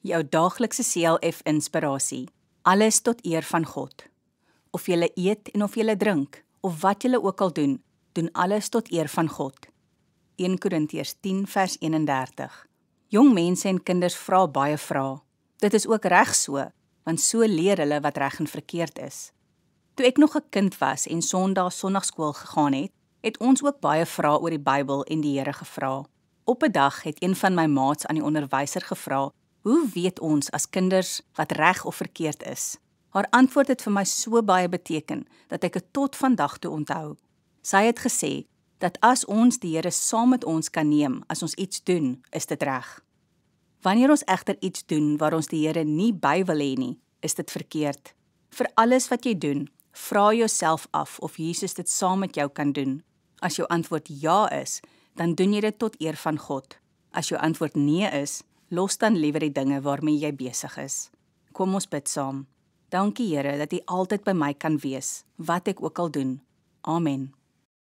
Jou daaglikse CLF inspirasie. Alles tot eer van God. Of jy eet en of jy drink, of wat jy ook al doen, doen alles tot eer van God. 1 Korintiërs 10 vers 31. Jong mense en kinders vra baie vrae. Dit is ook reg so, want so leer hulle wat reg en verkeerd is. Toe ek nog 'n kind was en Sondag sonnaarskool gegaan het, het ons ook baie vrae oor die Bybel en die Here gevra. Op 'n dag het een van my maats aan die onderwyser gevra, hoe weet ons as kinders wat reg of verkeerd is? Haar antwoord het vir my so baie beteken, dat ek dit tot vandag toe onthou. Sy het gesê, dat as ons die Here saam met ons kan neem, as ons iets doen, is dit reg. Wanneer ons egter iets doen waar ons die Here nie by wil hê nie, is dit verkeerd. Vir alles wat jy doen, vra jouself af of Jesus dit saam met jou kan doen. As jou antwoord ja is, dan doen jy dit tot eer van God. As jou antwoord nee is, los dan liewer die dinge waarmee jy besig is. Kom ons bid saam. Dankie Here dat U altyd by my kan wees, wat ek ook al doen. Amen.